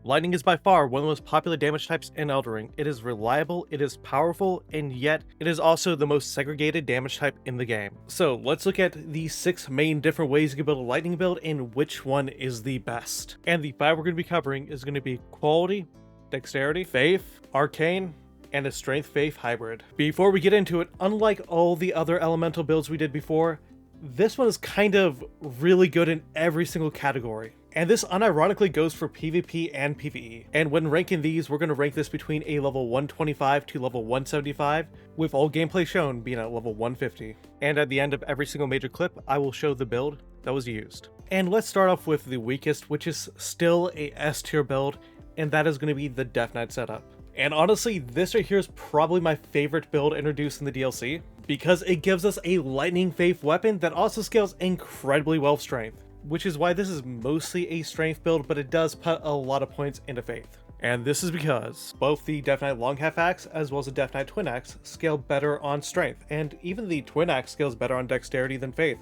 Lightning is by far one of the most popular damage types in Elden Ring. It is reliable, it is powerful, and yet it is also the most segregated damage type in the game. So let's look at the 6 main different ways you can build a lightning build and which one is the best. And the 5 we're going to be covering is going to be quality, dexterity, faith, arcane, and a strength faith hybrid. Before we get into it, unlike all the other elemental builds we did before, this one is kind of really good in every single category. And this unironically goes for PvP and PvE. And when ranking these, we're going to rank this between a level 125 to level 175, with all gameplay shown being at level 150. And at the end of every single major clip, I will show the build that was used. And let's start off with the weakest, which is still a S tier build, and that is going to be the Death Knight setup. And honestly, this right here is probably my favorite build introduced in the DLC, because it gives us a lightning faith weapon that also scales incredibly well with strength, which is why this is mostly a strength build, but it does put a lot of points into faith. And this is because both the Death Knight Long Half Axe as well as the Death Knight Twin Axe scale better on strength, and even the Twin Axe scales better on dexterity than faith.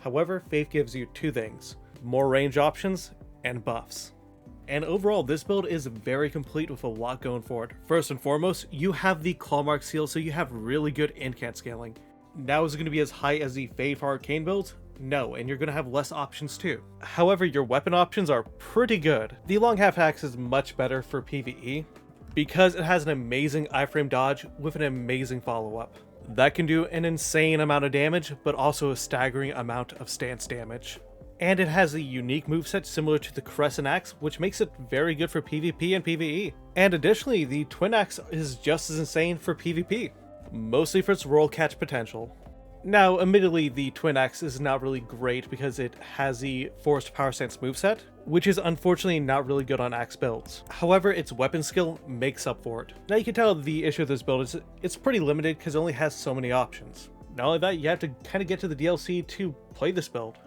However, faith gives you 2 things: more range options and buffs. And overall, this build is very complete with a lot going for it. First and foremost, you have the Clawmark Seal, so you have really good incant scaling. Now, is it going to be as high as the Faith Arcane builds? No, and you're going to have less options too. However, your weapon options are pretty good. The Long Half Axe is much better for PvE because it has an amazing iframe dodge with an amazing follow-up. That can do an insane amount of damage, but also a staggering amount of stance damage. And it has a unique moveset similar to the Crescent Axe, which makes it very good for PvP and PvE. And additionally, the Twin Axe is just as insane for PvP, mostly for its roll catch potential. Now, admittedly, the Twin Axe is not really great because it has the Forced Power Stance moveset, which is unfortunately not really good on axe builds. However, its weapon skill makes up for it. Now, you can tell the issue of this build is it's pretty limited because it only has so many options. Not only that, you have to kind of get to the DLC to play this build,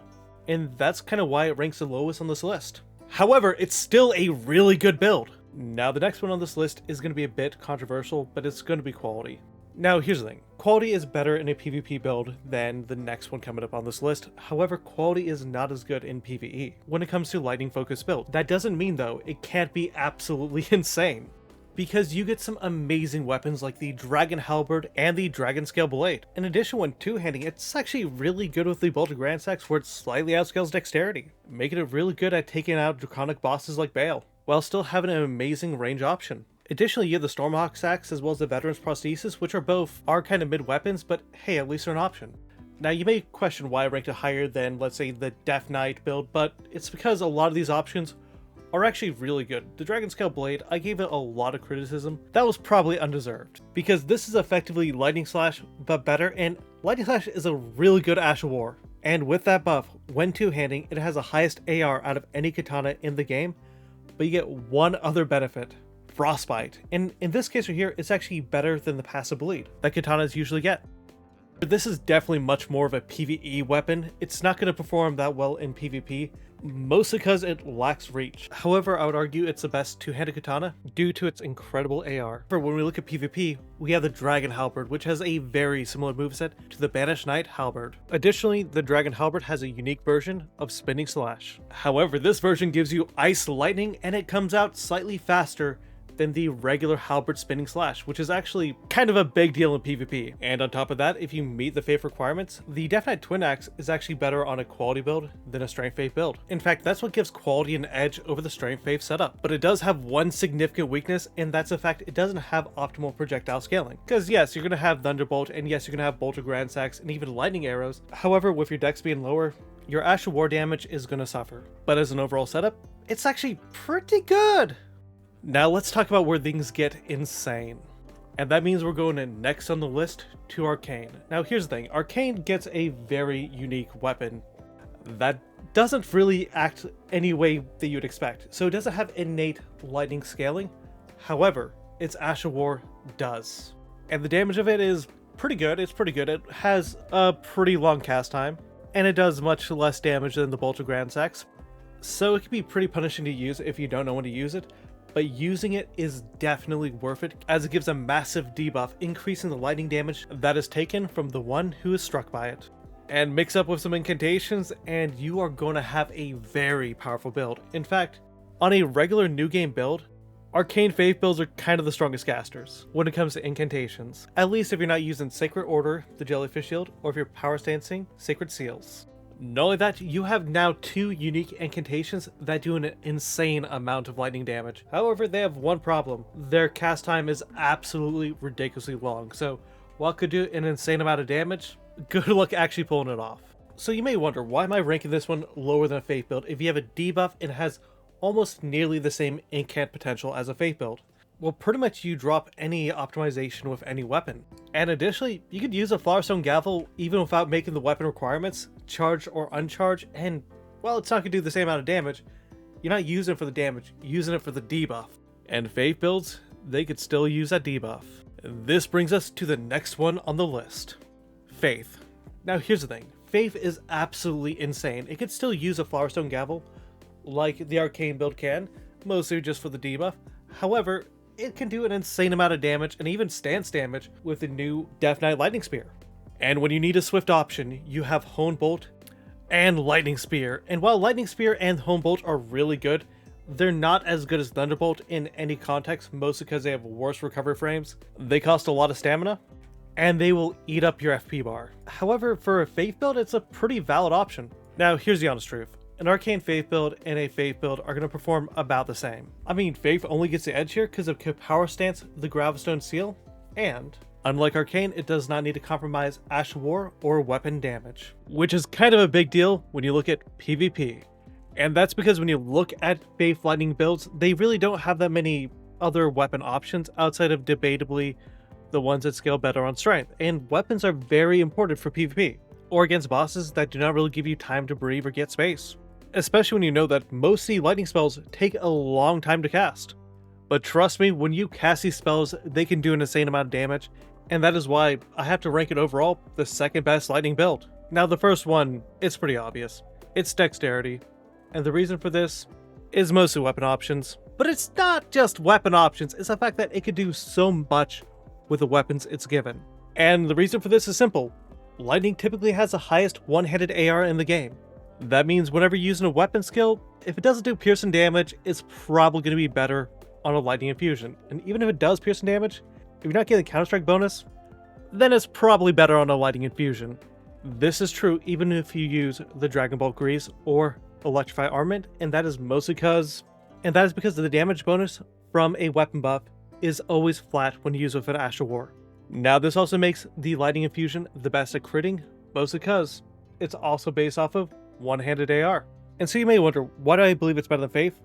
and that's kind of why it ranks the lowest on this list. However, it's still a really good build. Now, the next one on this list is going to be a bit controversial, but it's going to be quality. Now, here's the thing. Quality is better in a PvP build than the next one coming up on this list. However, quality is not as good in PvE when it comes to lightning focused build. That doesn't mean, though, it can't be absolutely insane, because you get some amazing weapons like the Dragon Halberd and the Dragon Scale Blade. In addition, when two-handing, it's actually really good with the Bolt of Grand Axe, where it slightly outscales dexterity, making it really good at taking out draconic bosses like Bale, while still having an amazing range option. Additionally, you have the Stormhawk's Axe as well as the Veteran's Prosthesis, which are kind of mid weapons, but hey, at least they're an option. Now, you may question why I ranked it higher than, let's say, the Death Knight build, but it's because a lot of these options are actually really good. The Dragon Scale Blade, I gave it a lot of criticism. That was probably undeserved, because this is effectively Lightning Slash, but better, and Lightning Slash is a really good Ash of War. And with that buff, when two-handing, it has the highest AR out of any katana in the game, but you get one other benefit: Frostbite. And in this case right here, it's actually better than the passive bleed that katanas usually get. This is definitely much more of a PvE weapon. It's not going to perform that well in PvP, mostly because it lacks reach. However, I would argue it's the best two-handed katana due to its incredible AR. For when we look at PvP, we have the Dragon Halberd, which has a very similar moveset to the Banished Knight Halberd. Additionally, the Dragon Halberd has a unique version of Spinning Slash. However, this version gives you Ice Lightning, and it comes out slightly faster than the regular Halberd Spinning Slash, which is actually kind of a big deal in PvP. And on top of that, if you meet the faith requirements, the Death Knight Twin Axe is actually better on a quality build than a strength faith build. In fact, that's what gives quality an edge over the strength faith setup. But it does have one significant weakness, and that's the fact it doesn't have optimal projectile scaling. Because yes, you're going to have Thunderbolt, and yes, you're going to have Bolt of Grand Axe, and even Lightning Arrows. However, with your dex being lower, your Ash of War damage is going to suffer. But as an overall setup, it's actually pretty good. Now let's talk about where things get insane. And that means we're going in next on the list to Arcane. Now here's the thing, Arcane gets a very unique weapon that doesn't really act any way that you'd expect. So it doesn't have innate lightning scaling. However, its Ash of War does. And the damage of it is pretty good. It's pretty good. It has a pretty long cast time, and it does much less damage than the Bolt of Grand Axe. So it can be pretty punishing to use if you don't know when to use it. But using it is definitely worth it, as it gives a massive debuff, increasing the lightning damage that is taken from the one who is struck by it. And mix up with some incantations, and you are going to have a very powerful build. In fact, On a regular new game build, Arcane Faith builds are kind of the strongest casters when it comes to incantations, at least if you're not using Sacred Order, the Jellyfish Shield, or if you're power stancing Sacred Seals. Not only that, you have now 2 unique incantations that do an insane amount of lightning damage. However, they have one problem. Their cast time is absolutely ridiculously long, so while it could do an insane amount of damage, good luck actually pulling it off. So you may wonder, why am I ranking this one lower than a Faith build if you have a debuff and it has almost nearly the same incant potential as a Faith build? Well, pretty much you drop any optimization with any weapon. And additionally, you could use a Flowerstone Gavel even without making the weapon requirements, charged or uncharged, and, well, it's not going to do the same amount of damage. You're not using it for the damage, you're using it for the debuff. And Faith builds, they could still use that debuff. This brings us to the next one on the list. Faith. Now here's the thing, Faith is absolutely insane. It could still use a Flowerstone Gavel, like the Arcane build can, mostly just for the debuff. However, it can do an insane amount of damage and even stance damage with the new Death Knight Lightning Spear. And when you need a swift option, you have Hone Bolt and Lightning Spear. And while Lightning Spear and Hone Bolt are really good, they're not as good as Thunderbolt in any context, mostly because they have worse recovery frames. They cost a lot of stamina, and they will eat up your FP bar. However, for a Faith build, it's a pretty valid option. Now, here's the honest truth. An Arcane Faith build and a Faith build are going to perform about the same. I mean, Faith only gets the edge here because of Power Stance, the Gravelstone Seal, and unlike Arcane, it does not need to compromise Ash of War or weapon damage, which is kind of a big deal when you look at PvP. And that's because when you look at Faith Lightning builds, they really don't have that many other weapon options outside of debatably the ones that scale better on strength, and weapons are very important for PvP, or against bosses that do not really give you time to breathe or get space. Especially when you know that most of the lightning spells take a long time to cast. But trust me, when you cast these spells, they can do an insane amount of damage, and that is why I have to rank it overall the second best lightning build. Now the first one, it's pretty obvious. It's Dexterity, and the reason for this is mostly weapon options. But it's not just weapon options, it's the fact that it could do so much with the weapons it's given. And the reason for this is simple. Lightning typically has the highest one-handed AR in the game. That means whenever you're using a weapon skill, if it doesn't do piercing damage, it's probably going to be better on a Lightning Infusion. And even if it does piercing damage, if you're not getting Counter-Strike bonus, then it's probably better on a Lightning Infusion. This is true even if you use the Dragon Ball Grease or Electrify Armament, and that is because the damage bonus from a weapon buff is always flat when used with an Ash of War. Now this also makes the Lightning Infusion the best at critting, mostly because it's also based off of one-handed AR. And so you may wonder, why do I believe it's better than Faith?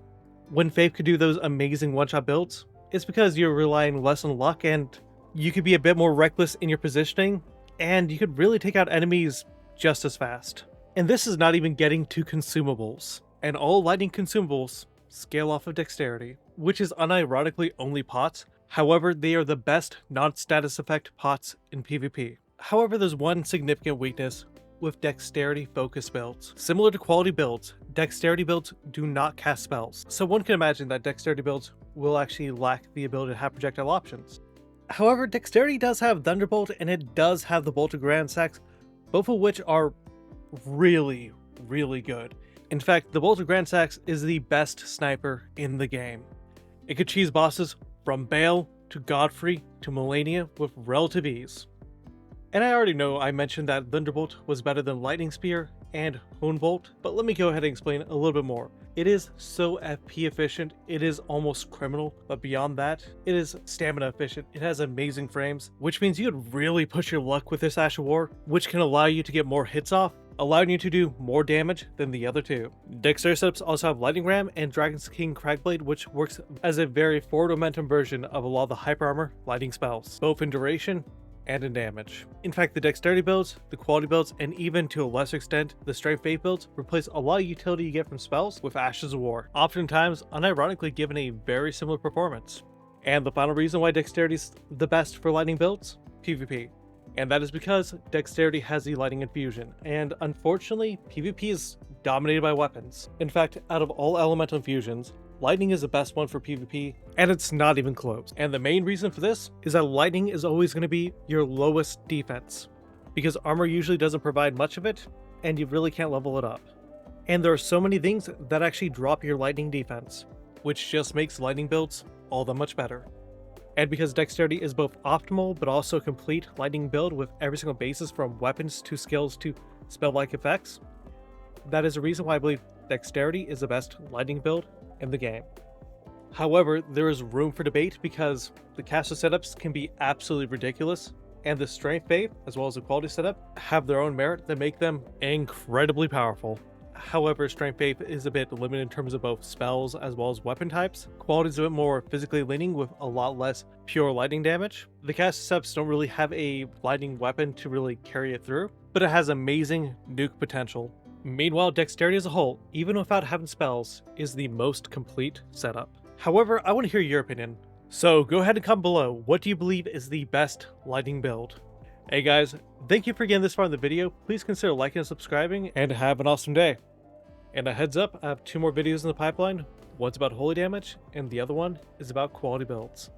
When Faith could do those amazing one-shot builds, it's because you're relying less on luck and you could be a bit more reckless in your positioning, and you could really take out enemies just as fast. And this is not even getting to consumables. And all lightning consumables scale off of Dexterity, which is unironically only pots. However, they are the best non-status effect pots in PvP. However, there's one significant weakness with Dexterity focus builds. Similar to quality builds, Dexterity builds do not cast spells. So one can imagine that Dexterity builds will actually lack the ability to have projectile options. However, Dexterity does have Thunderbolt and it does have the Bolt of Grand Sax, both of which are really, really good. In fact, the Bolt of Grand Sax is the best sniper in the game. It could cheese bosses from Bale to Godfrey to Melania with relative ease. And I already know I mentioned that Thunderbolt was better than Lightning Spear and Hone Bolt, but let me go ahead and explain a little bit more. It is so FP efficient, it is almost criminal, but beyond that, it is stamina efficient. It has amazing frames, which means you could really push your luck with this Ash of War, which can allow you to get more hits off, allowing you to do more damage than the other two. Dexterity setups also have Lightning Ram and Dragon's King Cragblade, which works as a very forward momentum version of a lot of the Hyper Armor lightning spells, both in duration and in damage. In fact, the Dexterity builds, the quality builds, and even to a lesser extent, the Strength Faith builds replace a lot of utility you get from spells with Ashes of War, oftentimes unironically given a very similar performance. And the final reason why Dexterity is the best for lightning builds? PvP. And that is because Dexterity has the Lightning Infusion, and unfortunately, PvP is dominated by weapons. In fact, out of all elemental infusions, Lightning is the best one for PvP, and it's not even close. And the main reason for this is that Lightning is always going to be your lowest defense, because armor usually doesn't provide much of it, and you really can't level it up. And there are so many things that actually drop your Lightning defense. which just makes lightning builds all that much better. And because dexterity is both optimal but also a complete lightning build with every single basis from weapons to skills to spell-like effects, that is a reason why I believe dexterity is the best lightning build in the game. However, there is room for debate because the caster setups can be absolutely ridiculous, and the strength faith, as well as the quality setup, have their own merit that make them incredibly powerful. However, strength faith is a bit limited in terms of both spells as well as weapon types. Quality is a bit more physically leaning with a lot less pure lightning damage. The caster setups don't really have a lightning weapon to really carry it through, but it has amazing nuke potential. Meanwhile, dexterity as a whole, even without having spells, is the most complete setup. However, I want to hear your opinion. So go ahead and comment below, what do you believe is the best lightning build? Hey guys, thank you for getting this far in the video. Please consider liking and subscribing, and have an awesome day. And a heads up, I have 2 more videos in the pipeline. One's about holy damage, and the other one is about quality builds.